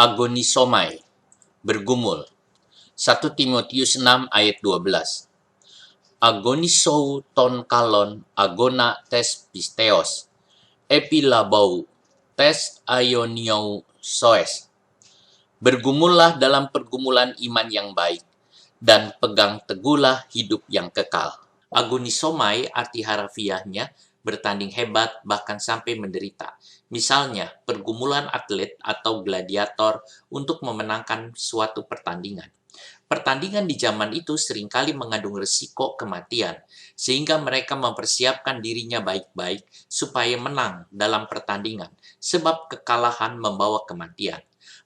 Agonisomai, bergumul. 1 Timotius 6 ayat 12. Agonisou ton kalon agona tes pisteos, epilabou tes aioniou soes. Bergumullah dalam pergumulan iman yang baik, dan pegang teguhlah hidup yang kekal. Agonisomai arti harafiahnya bertanding hebat bahkan sampai menderita. Misalnya, pergumulan atlet atau gladiator untuk memenangkan suatu pertandingan. Pertandingan di zaman itu seringkali mengandung resiko kematian, sehingga mereka mempersiapkan dirinya baik-baik supaya menang dalam pertandingan, sebab kekalahan membawa kematian.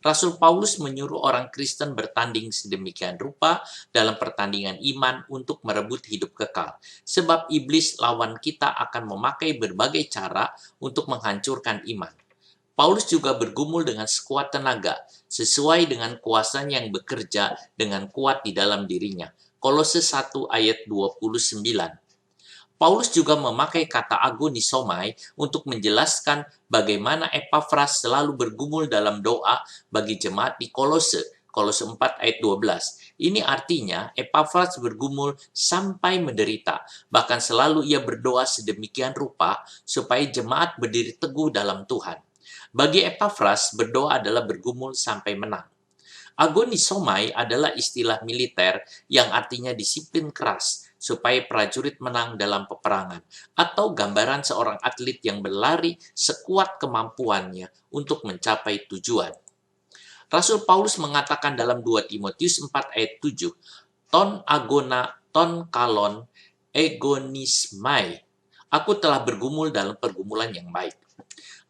Rasul Paulus menyuruh orang Kristen bertanding sedemikian rupa dalam pertandingan iman untuk merebut hidup kekal. Sebab iblis lawan kita akan memakai berbagai cara untuk menghancurkan iman. Paulus juga bergumul dengan sekuat tenaga, sesuai dengan kuasanya yang bekerja dengan kuat di dalam dirinya. Kolose 1 ayat 29. Paulus juga memakai kata agonisomai untuk menjelaskan bagaimana Epafras selalu bergumul dalam doa bagi jemaat di Kolose, Kolose 4 ayat 12. Ini artinya Epafras bergumul sampai menderita, bahkan selalu ia berdoa sedemikian rupa supaya jemaat berdiri teguh dalam Tuhan. Bagi Epafras, berdoa adalah bergumul sampai menang. Agonisomai adalah istilah militer yang artinya disiplin keras supaya prajurit menang dalam peperangan, atau gambaran seorang atlet yang berlari sekuat kemampuannya untuk mencapai tujuan. Rasul Paulus mengatakan dalam 2 Timotius 4 ayat 7, ton agona, ton kalon, egonismai. Aku telah bergumul dalam pergumulan yang baik.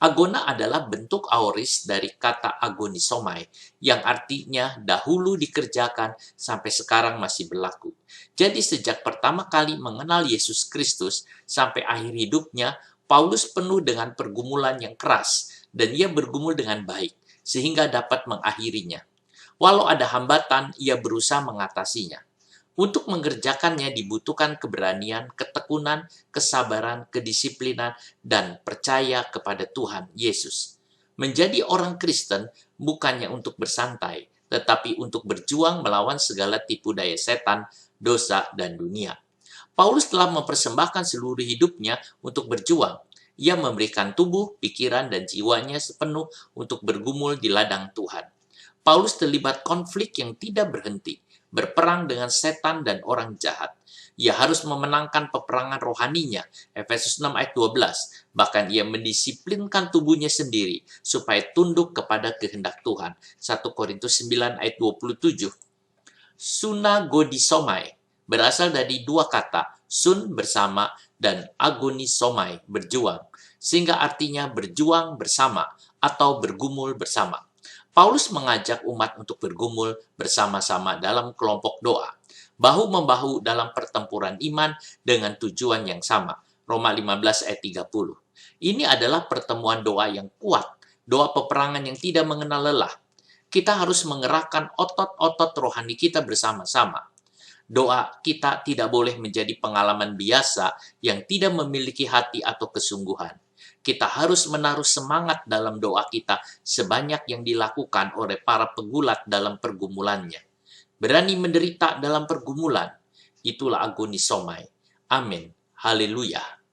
Agona adalah bentuk aoris dari kata agonisomai, yang artinya dahulu dikerjakan sampai sekarang masih berlaku. Jadi sejak pertama kali mengenal Yesus Kristus sampai akhir hidupnya, Paulus penuh dengan pergumulan yang keras, dan ia bergumul dengan baik, sehingga dapat mengakhirinya. Walau ada hambatan, ia berusaha mengatasinya. Untuk mengerjakannya dibutuhkan keberanian, ketekunan, kesabaran, kedisiplinan, dan percaya kepada Tuhan Yesus. Menjadi orang Kristen bukannya untuk bersantai, tetapi untuk berjuang melawan segala tipu daya setan, dosa, dan dunia. Paulus telah mempersembahkan seluruh hidupnya untuk berjuang. Ia memberikan tubuh, pikiran, dan jiwanya sepenuh untuk bergumul di ladang Tuhan. Paulus terlibat konflik yang tidak berhenti, berperang dengan setan dan orang jahat. Ia harus memenangkan peperangan rohaninya, Efesus 6 ayat 12. Bahkan ia mendisiplinkan tubuhnya sendiri supaya tunduk kepada kehendak Tuhan, 1 Korintus 9 ayat 27. Sunagodisomai berasal dari dua kata, sun bersama dan agonisomai berjuang, sehingga artinya berjuang bersama atau bergumul bersama. Paulus mengajak umat untuk bergumul bersama-sama dalam kelompok doa, bahu-membahu dalam pertempuran iman dengan tujuan yang sama. Roma 15 ayat 30. Ini adalah pertemuan doa yang kuat, doa peperangan yang tidak mengenal lelah. Kita harus mengerahkan otot-otot rohani kita bersama-sama. Doa kita tidak boleh menjadi pengalaman biasa yang tidak memiliki hati atau kesungguhan. Kita harus menaruh semangat dalam doa kita sebanyak yang dilakukan oleh para pegulat dalam pergumulannya. Berani menderita dalam pergumulan, itulah agonisomai. Amin. Haleluya.